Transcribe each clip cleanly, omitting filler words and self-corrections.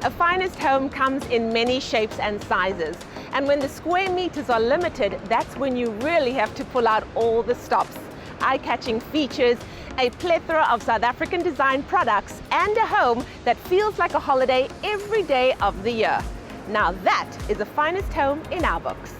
A finest home comes in many shapes and sizes. And when the square meters are limited, that's when you really have to pull out all the stops. Eye-catching features, a plethora of South African design products, and a home that feels like a holiday every day of the year. Now that is a finest home in our books.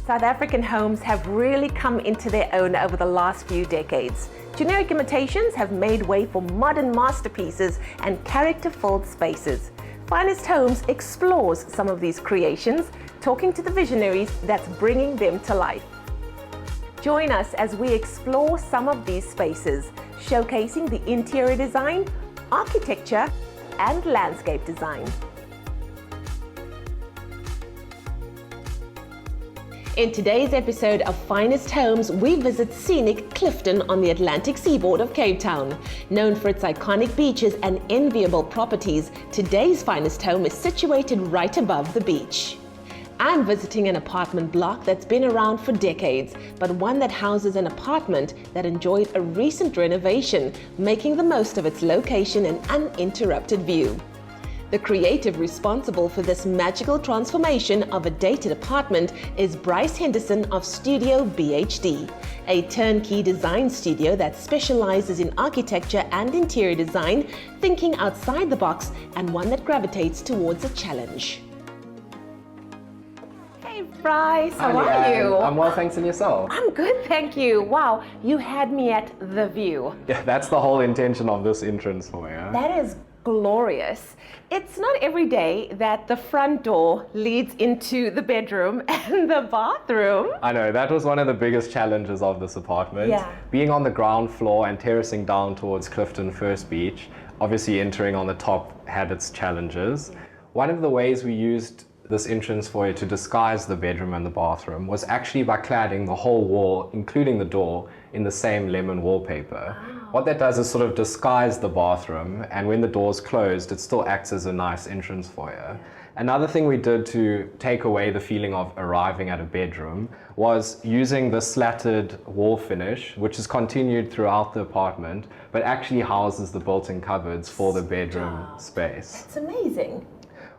South African homes have really come into their own over the last few decades. Generic imitations have made way for modern masterpieces and character-filled spaces. Finest Homes explores some of these creations, talking to the visionaries that's bringing them to life. Join us as we explore some of these spaces, showcasing the interior design, architecture, and landscape design. In today's episode of Finest Homes, we visit scenic Clifton on the Atlantic seaboard of Cape Town. Known for its iconic beaches and enviable properties, today's finest home is situated right above the beach. I'm visiting an apartment block that's been around for decades, but one that houses an apartment that enjoyed a recent renovation, making the most of its location and uninterrupted view. The creative responsible for this magical transformation of a dated apartment is Bryce Henderson of Studio BHD, a turnkey design studio that specializes in architecture and interior design, thinking outside the box, and one that gravitates towards a challenge. Hey Bryce, how are you? I'm well, thanks, and yourself? I'm good, thank you. Wow, you had me at the view. Yeah, that's the whole intention of this entrance for you. That is glorious. It's not every day that the front door leads into the bedroom and the bathroom. I know, that was one of the biggest challenges of this apartment. Yeah. Being on the ground floor and terracing down towards Clifton First Beach, obviously entering on the top had its challenges. One of the ways we used this entrance foyer to disguise the bedroom and the bathroom was actually by cladding the whole wall, including the door, in the same lemon wallpaper. Wow. What that does is sort of disguise the bathroom, and when the door's closed, it still acts as a nice entrance foyer. Another thing we did to take away the feeling of arriving at a bedroom was using the slatted wall finish, which is continued throughout the apartment, but actually houses the built-in cupboards for the bedroom space. That's amazing.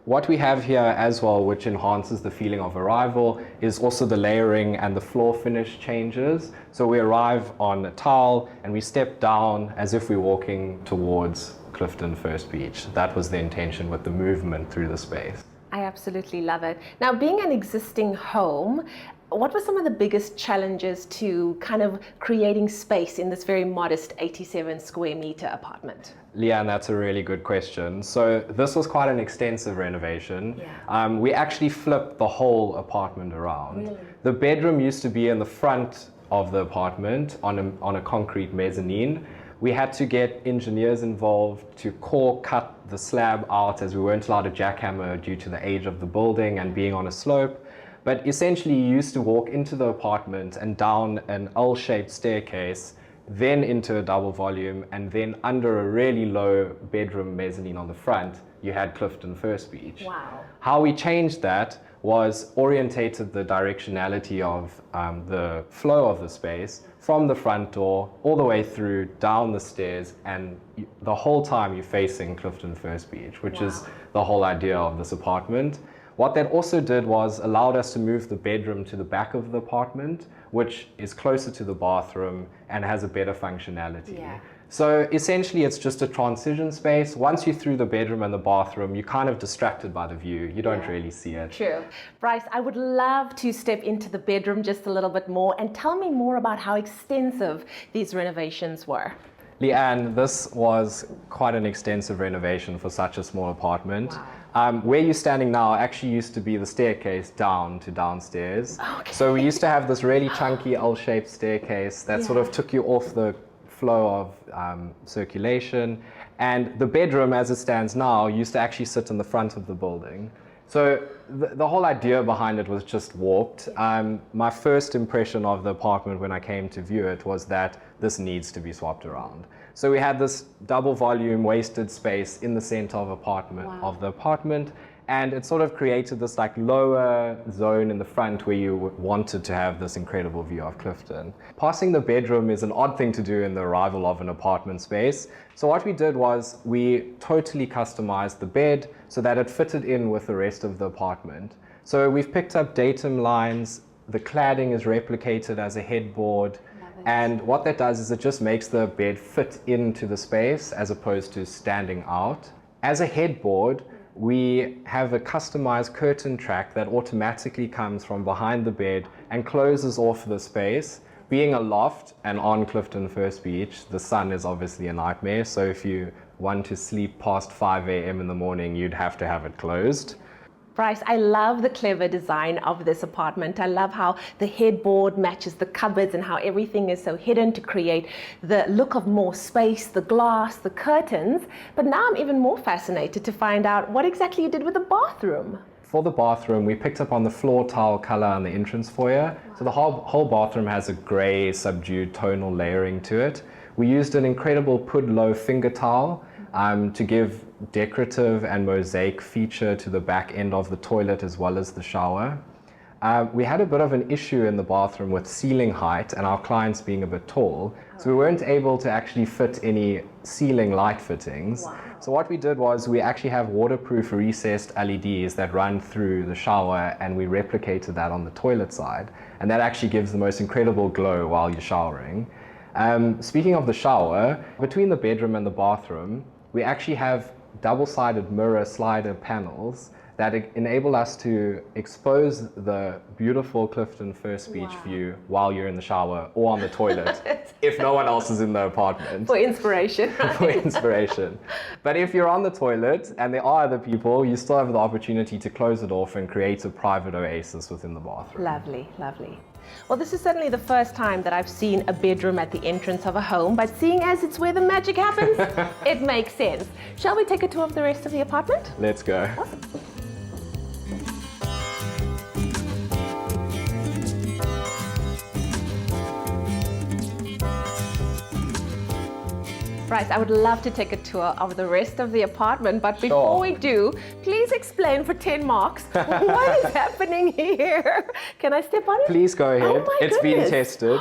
What we have here as well, which enhances the feeling of arrival, is also the layering and the floor finish changes. So we arrive on a tile and we step down as if we're walking towards Clifton First Beach. That was the intention with the movement through the space. I absolutely love it. Now, being an existing home, what were some of the biggest challenges to kind of creating space in this very modest 87 square meter apartment? Leanne, that's a really good question. So this was quite an extensive renovation. Yeah. We actually flipped the whole apartment around. Really? The bedroom used to be in the front of the apartment on a concrete mezzanine. We had to get engineers involved to core cut the slab out, as we weren't allowed to jackhammer due to the age of the building and being on a slope. But essentially you used to walk into the apartment and down an L-shaped staircase, then into a double volume, and then under a really low bedroom mezzanine on the front, you had Clifton First Beach. Wow. How we changed that was orientated the directionality of the flow of the space from the front door all the way through down the stairs, and the whole time you're facing Clifton First Beach, which is the whole idea of this apartment. What that also did was allowed us to move the bedroom to the back of the apartment, which is closer to the bathroom and has a better functionality. Yeah. So essentially it's just a transition space. Once you're through the bedroom and the bathroom, you're kind of distracted by the view. You don't really see it. True. Bryce, I would love to step into the bedroom just a little bit more and tell me more about how extensive these renovations were. Leanne, this was quite an extensive renovation for such a small apartment. Wow. Where you're standing now actually used to be the staircase down to downstairs. Okay. So we used to have this really chunky L-shaped staircase that sort of took you off the flow of circulation. And the bedroom, as it stands now, used to actually sit in the front of the building. So the whole idea behind it was just warped. My first impression of the apartment when I came to view it was that this needs to be swapped around. So we had this double volume wasted space in the center of the apartment, And it sort of created this like lower zone in the front where you wanted to have this incredible view of Clifton. Passing the bedroom is an odd thing to do in the arrival of an apartment space. So what we did was we totally customized the bed so that it fitted in with the rest of the apartment. So we've picked up datum lines, the cladding is replicated as a headboard, and what that does is it just makes the bed fit into the space as opposed to standing out. As a headboard, we have a customized curtain track that automatically comes from behind the bed and closes off the space. Being a loft and on Clifton First Beach, the sun is obviously a nightmare. So if you want to sleep past 5 a.m. in the morning, you'd have to have it closed. Bryce, I love the clever design of this apartment. I love how the headboard matches the cupboards and how everything is so hidden to create the look of more space, the glass, the curtains. But now I'm even more fascinated to find out what exactly you did with the bathroom. For the bathroom, we picked up on the floor tile color on the entrance foyer. Wow. So the whole bathroom has a gray, subdued tonal layering to it. We used an incredible Pudlow finger tile to give decorative and mosaic feature to the back end of the toilet as well as the shower. We had a bit of an issue in the bathroom with ceiling height and our clients being a bit tall, so we weren't able to actually fit any ceiling light fittings. Wow. So what we did was we actually have waterproof recessed LEDs that run through the shower, and we replicated that on the toilet side, and that actually gives the most incredible glow while you're showering. Speaking of the shower, between the bedroom and the bathroom, we actually have double-sided mirror slider panels that enable us to expose the beautiful Clifton First Beach view while you're in the shower or on the toilet, if no one else is in the apartment. For inspiration, right? For inspiration. But if you're on the toilet and there are other people, you still have the opportunity to close it off and create a private oasis within the bathroom. Lovely, lovely. Well, this is certainly the first time that I've seen a bedroom at the entrance of a home, but seeing as it's where the magic happens, it makes sense. Shall we take a tour of the rest of the apartment? Let's go. Awesome. Bryce, I would love to take a tour of the rest of the apartment, but before we do, please explain for 10 marks what is happening here. Can I step on it? Please go ahead. Oh my It's goodness. been tested.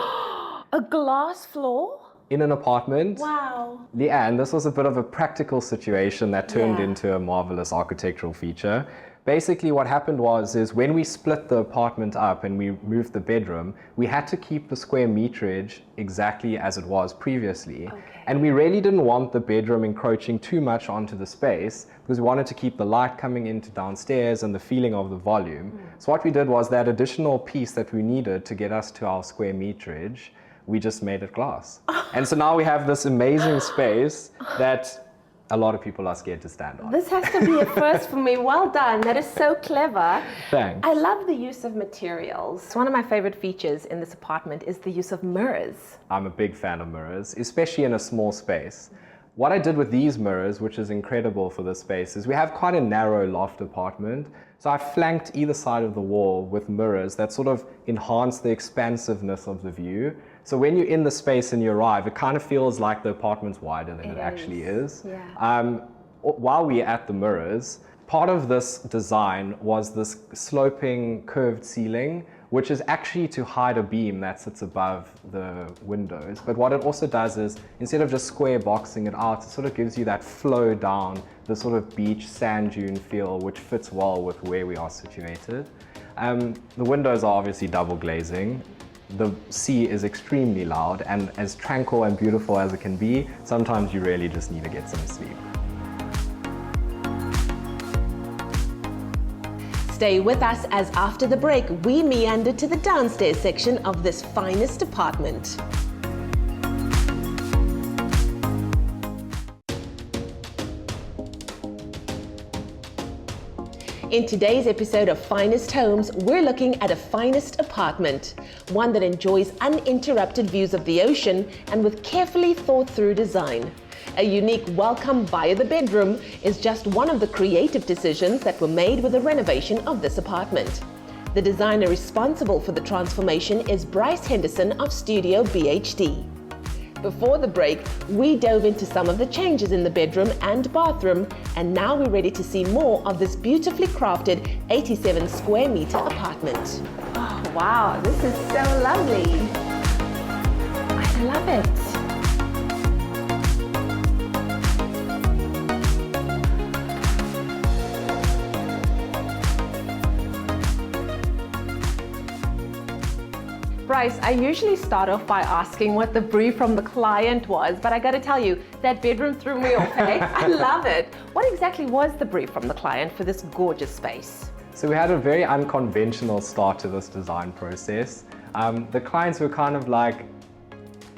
A glass floor? In an apartment. Wow. Leanne, this was a bit of a practical situation that turned into a marvelous architectural feature. Basically what happened is when we split the apartment up and we moved the bedroom, we had to keep the square meterage exactly as it was previously. Okay. And we really didn't want the bedroom encroaching too much onto the space because we wanted to keep the light coming into downstairs and the feeling of the volume. So what we did was that additional piece that we needed to get us to our square meterage, we just made it glass. And so now we have this amazing space that a lot of people are scared to stand on. This has to be a first for me. Well done. That is so clever. Thanks. I love the use of materials. One of my favorite features in this apartment is the use of mirrors. I'm a big fan of mirrors, especially in a small space. What I did with these mirrors, which is incredible for this space, is we have quite a narrow loft apartment. So I flanked either side of the wall with mirrors that sort of enhance the expansiveness of the view. So when you're in the space and you arrive, it kind of feels like the apartment's wider than it actually is. Yeah. While we're at the mirrors, part of this design was this sloping curved ceiling, which is actually to hide a beam that sits above the windows. But what it also does is, instead of just square boxing it out, it sort of gives you that flow down, the sort of beach sand dune feel, which fits well with where we are situated. The windows are obviously double glazing. The sea is extremely loud, and as tranquil and beautiful as it can be, sometimes you really just need to get some sleep. Stay with us as after the break, we meander to the downstairs section of this finest apartment. In today's episode of Finest Homes, we're looking at a finest apartment, one that enjoys uninterrupted views of the ocean and with carefully thought through design. A unique welcome via the bedroom is just one of the creative decisions that were made with the renovation of this apartment. The designer responsible for the transformation is Bryce Henderson of Studio BHD. before the break, we dove into some of the changes in the bedroom and bathroom, and now we're ready to see more of this beautifully crafted 87 square meter apartment. Oh, wow, this is so lovely. I love it. Bryce, I usually start off by asking what the brief from the client was, but I got to tell you, that bedroom threw me off, eh? I love it. What exactly was the brief from the client for this gorgeous space? So we had a very unconventional start to this design process. The clients were kind of like,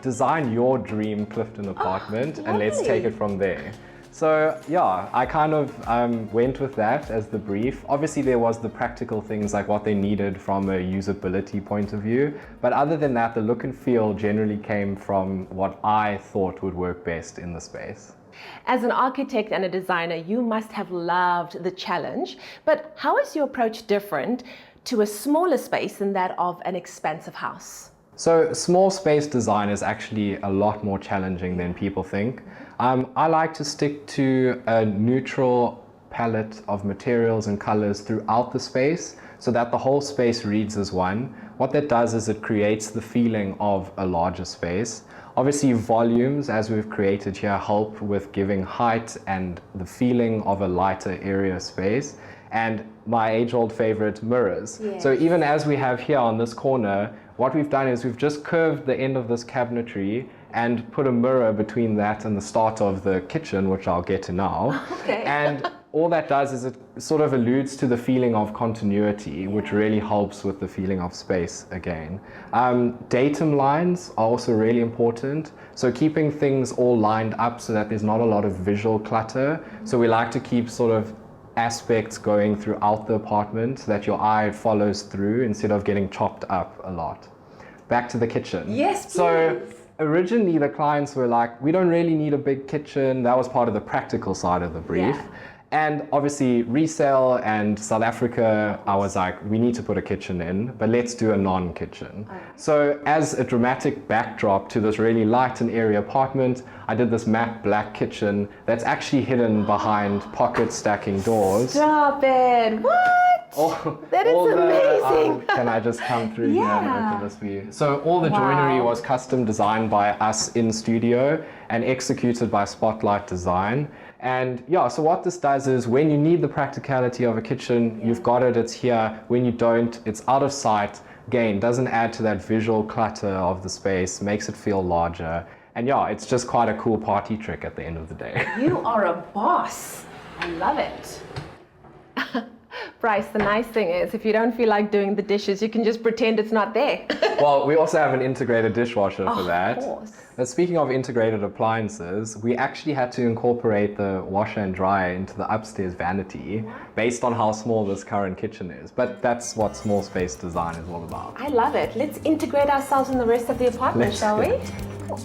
design your dream Clifton apartment and let's take it from there. So yeah, I kind of went with that as the brief. Obviously there was the practical things like what they needed from a usability point of view. But other than that, the look and feel generally came from what I thought would work best in the space. As an architect and a designer, you must have loved the challenge. But how is your approach different to a smaller space than that of an expansive house? So small space design is actually a lot more challenging than people think. I like to stick to a neutral palette of materials and colors throughout the space so that the whole space reads as one. What that does is it creates the feeling of a larger space. Obviously volumes, as we've created here, help with giving height and the feeling of a lighter area space. And my age-old favorite, mirrors. Yes. So even as we have here on this corner, what we've done is we've just curved the end of this cabinetry and put a mirror between that and the start of the kitchen, which I'll get to now. Okay. And all that does is it sort of alludes to the feeling of continuity, which really helps with the feeling of space again. Datum lines are also really important. So keeping things all lined up so that there's not a lot of visual clutter. So we like to keep sort of aspects going throughout the apartment so that your eye follows through instead of getting chopped up a lot. Back to the kitchen. Yes, please. So originally the clients were like, we don't really need a big kitchen. That was part of the practical side of the brief. Yeah. And obviously resale and South Africa, I was like, we need to put a kitchen in, but let's do a non-kitchen. Okay. So as a dramatic backdrop to this really light and airy apartment, I did this matte black kitchen that's actually hidden behind pocket stacking doors. Stop it! What? That is amazing. Can I just come through here and Yeah. open this for you? So all the Wow. joinery was custom designed by us in studio and executed by Spotlight Design. And yeah, so what this does is when you need the practicality of a kitchen, you've got it, it's here. When you don't, it's out of sight. Again, doesn't add to that visual clutter of the space, makes it feel larger. And yeah, it's just quite a cool party trick at the end of the day. You are a boss. I love it. Bryce, the nice thing is if you don't feel like doing the dishes, you can just pretend it's not there. Well, we also have an integrated dishwasher for that. Of course. But speaking of integrated appliances, we actually had to incorporate the washer and dryer into the upstairs vanity based on how small this current kitchen is. But that's what small space design is all about. I love it. Let's integrate ourselves in the rest of the apartment, Let's shall do we? it. Cool.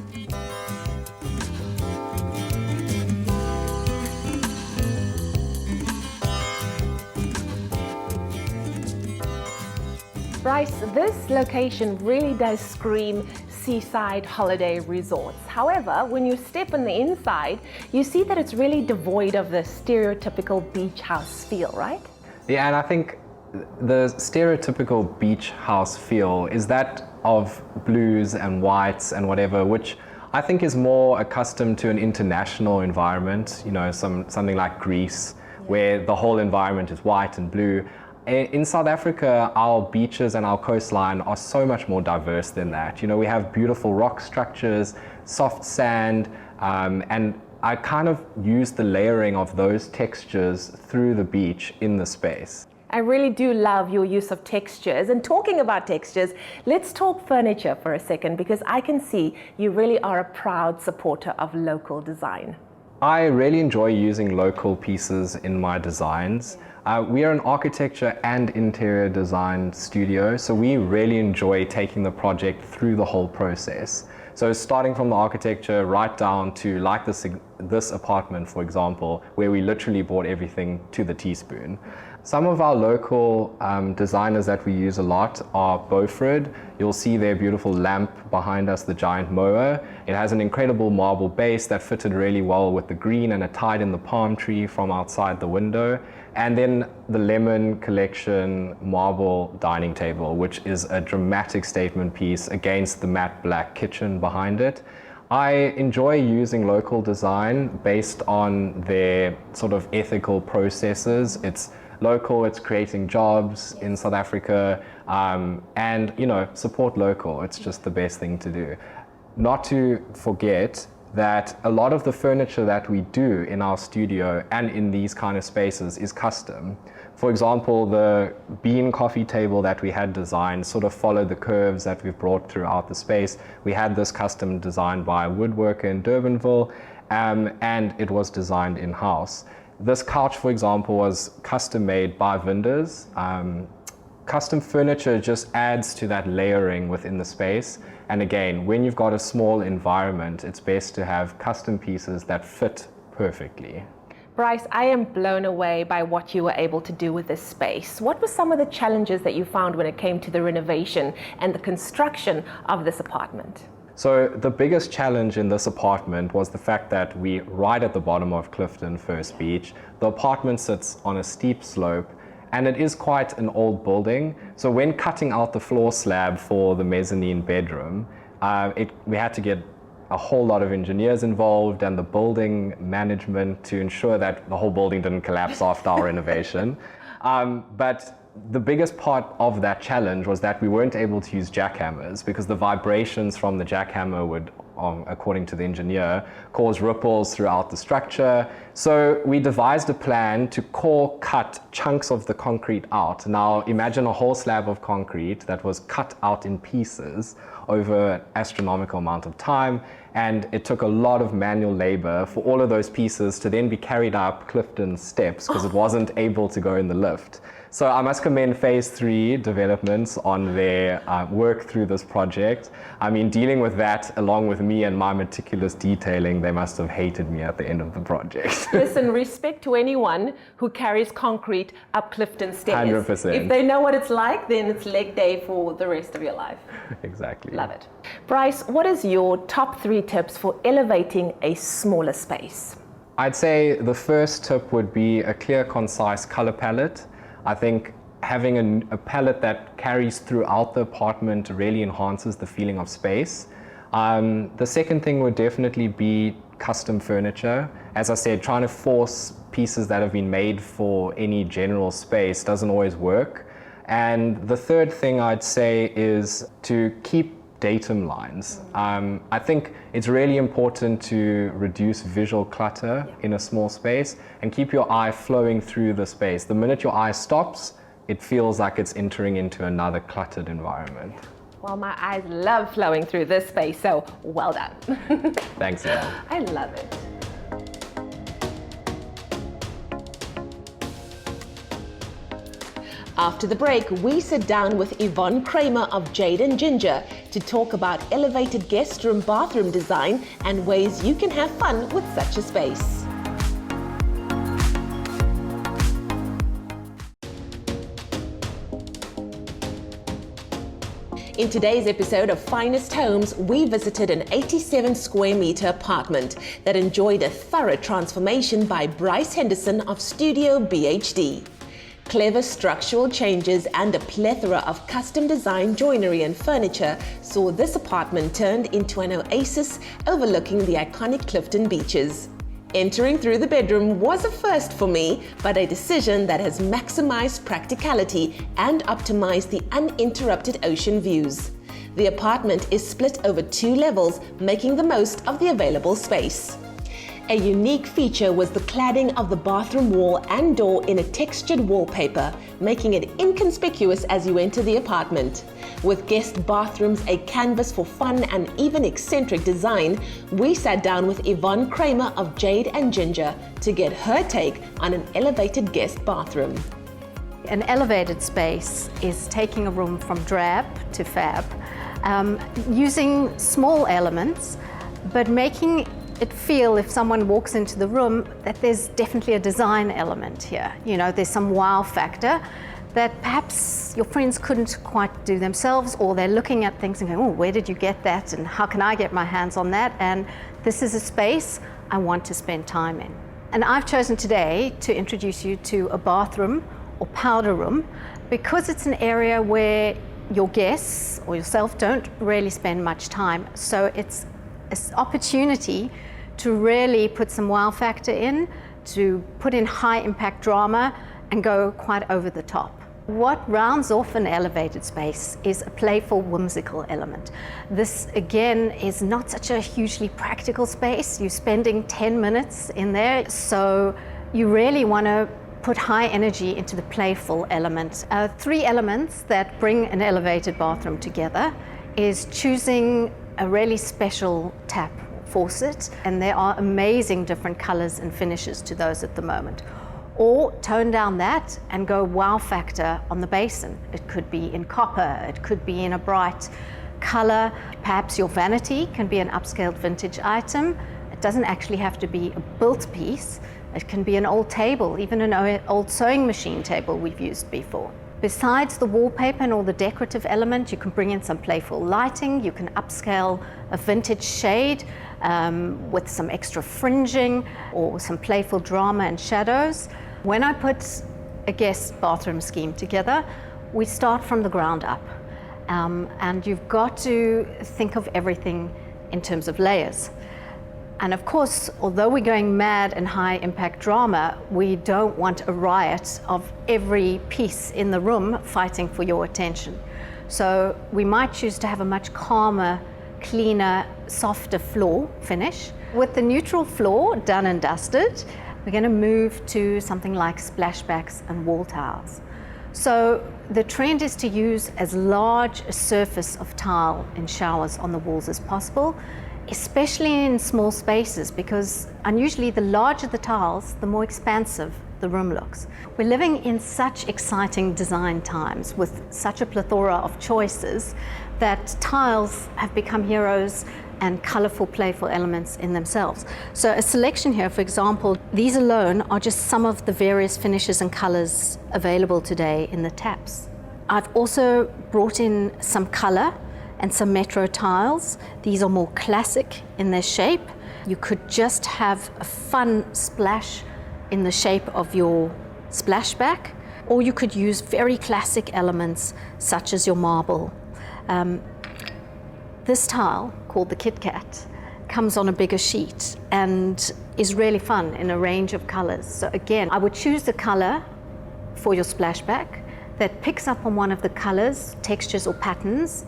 Bryce, this location really does scream seaside holiday resorts. However, when you step on the inside, you see that it's really devoid of the stereotypical beach house feel, right? Yeah, and I think the stereotypical beach house feel is that of blues and whites and whatever, which I think is more accustomed to an international environment, you know, something like Greece, where the whole environment is white and blue. In South Africa, our beaches and our coastline are so much more diverse than that. You know, we have beautiful rock structures, soft sand, and I kind of use the layering of those textures through the beach in the space. I really do love your use of textures. And talking about textures, let's talk furniture for a second, because I can see you really are a proud supporter of local design. I really enjoy using local pieces in my designs. We are an architecture and interior design studio, so we really enjoy taking the project through the whole process. So starting from the architecture right down to like this apartment, for example, where we literally bought everything to the teaspoon. Some of our local designers that we use a lot are Beaufort. You'll see their beautiful lamp behind us, the giant mower. It has an incredible marble base that fitted really well with the green, and it tied in the palm tree from outside the window. And then the Lemon Collection marble dining table, which is a dramatic statement piece against the matte black kitchen behind it. I enjoy using local design based on their sort of ethical processes. It's local, it's creating jobs in South Africa, and support local. It's just the best thing to do. Not to forget that a lot of the furniture that we do in our studio and in these kind of spaces is custom. For example, the bean coffee table that we had designed sort of followed the curves that we've brought throughout the space. We had this custom designed by a woodworker in Durbanville, and it was designed in-house. This couch, for example, was custom made by vendors. Custom furniture just adds to that layering within the space. And again, when you've got a small environment, it's best to have custom pieces that fit perfectly. Bryce, I am blown away by what you were able to do with this space. What were some of the challenges that you found when it came to the renovation and the construction of this apartment? So the biggest challenge in this apartment was the fact that we're right at the bottom of Clifton First Beach. The apartment sits on a steep slope, and it is quite an old building. So when cutting out the floor slab for the mezzanine bedroom, we had to get a whole lot of engineers involved and the building management to ensure that the whole building didn't collapse after our renovation. But the biggest part of that challenge was that we weren't able to use jackhammers because the vibrations from the jackhammer would, according to the engineer, cause ripples throughout the structure. So we devised a plan to core cut chunks of the concrete out. Now imagine a whole slab of concrete that was cut out in pieces over an astronomical amount of time, and it took a lot of manual labor for all of those pieces to then be carried up Clifton steps because it wasn't able to go in the lift. So I must commend Phase 3 developments on their work through this project. I mean, dealing with that along with me and my meticulous detailing, they must have hated me at the end of the project. Listen, respect to anyone who carries concrete up Clifton stairs. 100%. If they know what it's like, then it's leg day for the rest of your life. Exactly. Love it. Bryce, what is your top 3 tips for elevating a smaller space? I'd say the first tip would be a clear, concise color palette. I think having a palette that carries throughout the apartment really enhances the feeling of space. The second thing would definitely be custom furniture. As I said, trying to force pieces that have been made for any general space doesn't always work. And the third thing I'd say is to keep datum lines. I think it's really important to reduce visual clutter in a small space and keep your eye flowing through the space. The minute your eye stops, it feels like it's entering into another cluttered environment. Well, my eyes love flowing through this space, so well done. Thanks, Yael. I love it. After the break, we sit down with Yvonne Kramer of Jade and Ginger to talk about elevated guest room bathroom design and ways you can have fun with such a space. In today's episode of Finest Homes, we visited an 87 square meter apartment that enjoyed a thorough transformation by Bryce Henderson of Studio BHD. Clever structural changes and a plethora of custom design joinery and furniture saw this apartment turned into an oasis overlooking the iconic Clifton beaches. Entering through the bedroom was a first for me, but a decision that has maximized practicality and optimized the uninterrupted ocean views. The apartment is split over 2 levels, making the most of the available space. A unique feature was the cladding of the bathroom wall and door in a textured wallpaper, making it inconspicuous as you enter the apartment. With guest bathrooms a canvas for fun and even eccentric design, we sat down with Yvonne Kramer of Jade and Ginger to get her take on an elevated guest bathroom. An elevated space is taking a room from drab to fab, using small elements, but making it feel, if someone walks into the room, that there's definitely a design element here. You know, there's some wow factor that perhaps your friends couldn't quite do themselves, or they're looking at things and going, oh, where did you get that? And how can I get my hands on that? And this is a space I want to spend time in. And I've chosen today to introduce you to a bathroom or powder room because it's an area where your guests or yourself don't really spend much time. So it's an opportunity to really put some wow factor in, to put in high impact drama and go quite over the top. What rounds off an elevated space is a playful, whimsical element. This, again, is not such a hugely practical space. You're spending 10 minutes in there, so you really want to put high energy into the playful element. 3 elements that bring an elevated bathroom together is choosing a really special tap faucet, and there are amazing different colors and finishes to those at the moment. Or tone down that and go wow factor on the basin. It could be in copper, it could be in a bright color. Perhaps your vanity can be an upscaled vintage item. It doesn't actually have to be a built piece. It can be an old table, even an old sewing machine table we've used before. Besides the wallpaper and all the decorative element, you can bring in some playful lighting. You can upscale a vintage shade with some extra fringing or some playful drama and shadows. When I put a guest bathroom scheme together, we start from the ground up. And you've got to think of everything in terms of layers. And of course, although we're going mad in high impact drama, we don't want a riot of every piece in the room fighting for your attention. So we might choose to have a much calmer, cleaner, softer floor finish. With the neutral floor done and dusted, we're going to move to something like splashbacks and wall tiles. So the trend is to use as large a surface of tile in showers on the walls as possible, especially in small spaces, because unusually the larger the tiles, the more expansive the room looks. We're living in such exciting design times with such a plethora of choices that tiles have become heroes and colorful, playful elements in themselves. So a selection here, for example, these alone are just some of the various finishes and colors available today in the taps. I've also brought in some color and some metro tiles. These are more classic in their shape. You could just have a fun splash in the shape of your splashback, or you could use very classic elements such as your marble. This tile, called the Kit Kat, comes on a bigger sheet and is really fun in a range of colors. So again, I would choose the color for your splashback that picks up on one of the colors, textures or patterns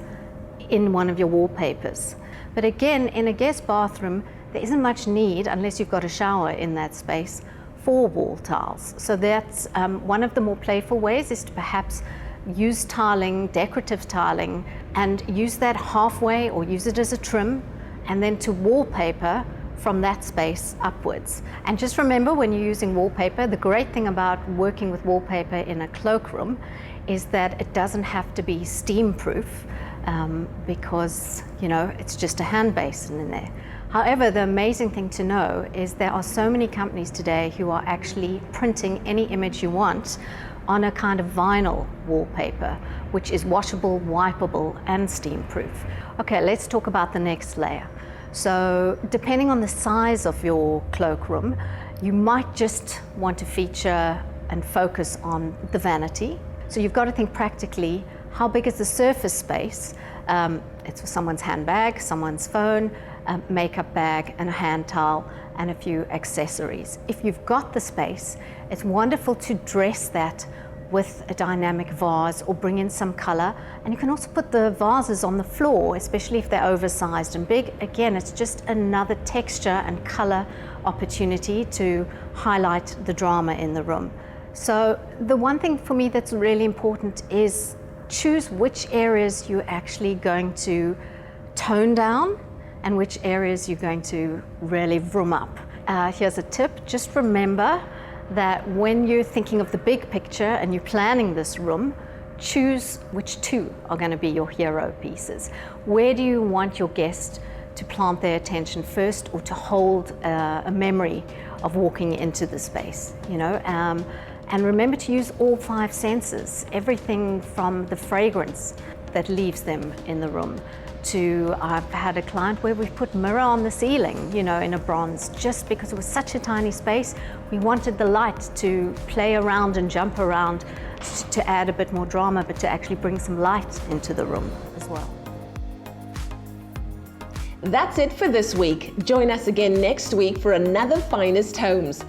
in one of your wallpapers. But again, in a guest bathroom, there isn't much need, unless you've got a shower in that space, for wall tiles. So that's one of the more playful ways, is to perhaps use tiling, decorative tiling, and use that halfway or use it as a trim, and then to wallpaper from that space upwards. And just remember, when you're using wallpaper, the great thing about working with wallpaper in a cloakroom is that it doesn't have to be steam proof, because it's just a hand basin in there. However, the amazing thing to know is there are so many companies today who are actually printing any image you want on a kind of vinyl wallpaper, which is washable, wipeable, and steam proof. Okay, let's talk about the next layer. So depending on the size of your cloakroom, you might just want to feature and focus on the vanity. So you've got to think practically, how big is the surface space? It's for someone's handbag, someone's phone, makeup bag, and a hand towel, and a few accessories. If you've got the space, it's wonderful to dress that with a dynamic vase or bring in some color. And you can also put the vases on the floor, especially if they're oversized and big. Again, it's just another texture and color opportunity to highlight the drama in the room. So the one thing for me that's really important is choose which areas you're actually going to tone down and which areas you're going to really vroom up. Here's a tip: just remember that when you're thinking of the big picture and you're planning this room, choose which two are going to be your hero pieces. Where do you want your guest to plant their attention first or to hold a memory of walking into the space, you know. And remember to use all 5 senses, everything from the fragrance that leaves them in the room to, I've had a client where we've put mirror on the ceiling, you know, in a bronze, just because it was such a tiny space. We wanted the light to play around and jump around to add a bit more drama, but to actually bring some light into the room as well. That's it for this week. Join us again next week for another Finest Homes.